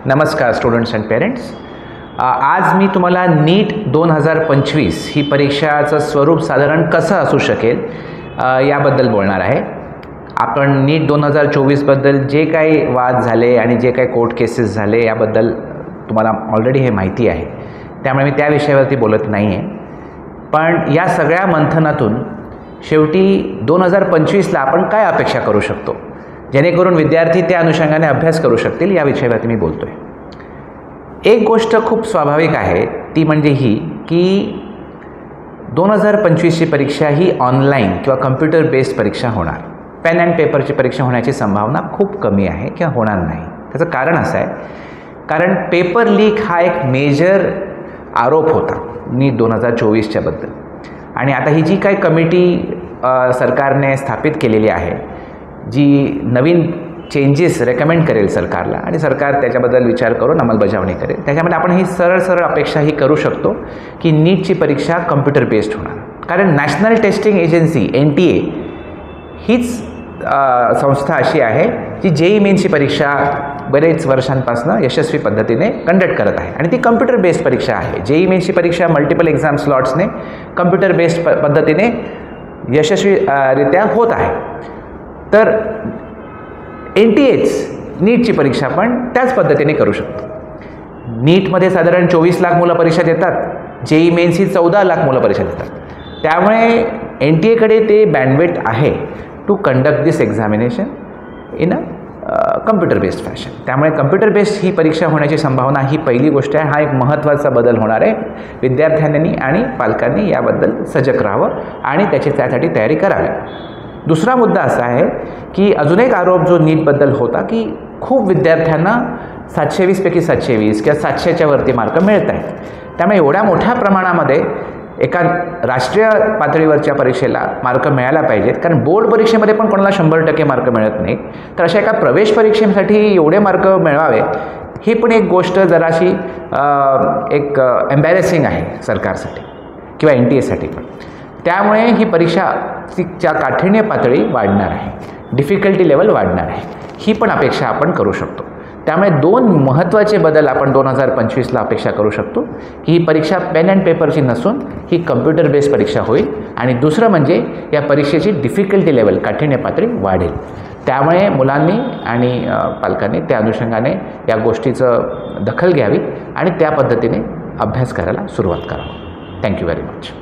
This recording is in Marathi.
नमस्कार स्टुडंट्स अँड पेरेंट्स. आज मी तुम्हाला नीट 2025 ही परीक्षाचं स्वरूप साधारण कसं असू शकेल याबद्दल बोलणार आहे. आपण नीट 2024बद्दल जे काही वाद झाले आणि जे काही कोर्ट केसेस झाले याबद्दल तुम्हाला ऑलरेडी हे माहिती आहे, त्यामुळे मी त्या विषयावरती बोलत नाही आहे. पण या सगळ्या मंथनातून शेवटी 2025ला आपण काय अपेक्षा करू शकतो, जेणेकरून विद्यार्थी त्या अनुषंगाने अभ्यास करू शकतील, या विषयावरती मी बोलतो आहे. एक गोष्ट खूप स्वाभाविक आहे, ती म्हणजे ही की 2025ची परीक्षा ही ऑनलाईन किंवा कम्प्युटर बेस्ड परीक्षा होणार. पेन अँड पेपरची परीक्षा होण्याची संभावना खूप कमी आहे किंवा होणार नाही. त्याचं कारण असं आहे, कारण पेपर लीक हा एक मेजर आरोप होता नीट 2024च्या बद्दल. आणि आता ही जी काही कमिटी सरकारने स्थापित केलेली आहे, जी नवीन चेंजेस रेकमेंड करेल सरकारला आणि सरकार त्याच्याबद्दल विचार करून अंमलबजावणी करेल, त्याच्यामध्ये आपण ही सरळ अपेक्षा ही करू शकतो की नीटची परीक्षा कम्प्युटर बेस्ड होणार. कारण नॅशनल टेस्टिंग एजन्सी NTA हीच संस्था अशी आहे जी JEE मेन्सची परीक्षा बरेच वर्षांपासून यशस्वी पद्धतीने कंडक्ट करत आहे आणि ती कम्प्युटर बेस्ड परीक्षा आहे. JEE मेन्सची परीक्षा मल्टिपल एक्झाम स्लॉट्सने कम्प्युटर बेस्ड पद्धतीने यशस्वीरित्या होत आहे. तर NTAच नीटची परीक्षा पण त्याच पद्धतीने करू शकतो. नीटमध्ये साधारण 24 लाख मुलं परीक्षा देतात, JEE मेन्स ही 14 लाख मुलं परीक्षा देतात. त्यामुळे NTA ते बँडविड्थ आहे to conduct this examination in a computer based fashion. त्यामुळे कम्प्युटर बेस्ड ही परीक्षा होण्याची संभावना ही पहिली गोष्ट आहे. हा एक महत्त्वाचा बदल होणार आहे. विद्यार्थ्यांनी आणि पालकांनी याबद्दल सजग राहावं आणि त्यासाठी तयारी करावी. दुसरा मुद्दा असा आहे की अजून एक आरोप जो नीटबद्दल होता की खूप विद्यार्थ्यांना 720 पैकी 720 किंवा 700च्या वरती मार्क मिळत आहेत. त्यामुळे एवढ्या मोठ्या प्रमाणामध्ये एका राष्ट्रीय पातळीवरच्या परीक्षेला मार्क मिळायला पाहिजेत, कारण बोर्ड परीक्षेमध्ये पण कोणाला 100% मार्क मिळत नाही. तर अशा एका प्रवेश परीक्षेसाठी एवढे मार्क मिळवावे ही पण एक गोष्ट जराशी एक एम्बॅरेसिंग आहे सरकारसाठी किंवा NTA पण. त्यामुळे ही परीक्षाच्या काठिण्य पातळी वाढणार आहे, डिफिकल्टी लेवल वाढणार आहे, ही पण अपेक्षा आपण करू शकतो. त्यामुळे दोन महत्त्वाचे बदल आपण 2025ला अपेक्षा करू की ही परीक्षा पेन अँड पेपरची नसून ही कम्प्युटर बेस्ड परीक्षा होईल. आणि दुसरं म्हणजे या परीक्षेची डिफिकल्टी लेवल काठिण्य पातळी वाढेल. त्यामुळे मुलांनी आणि पालकांनी त्या अनुषंगाने या गोष्टीचं दखल घ्यावी आणि त्या पद्धतीने अभ्यास करायला सुरुवात करावी. Thank you very much.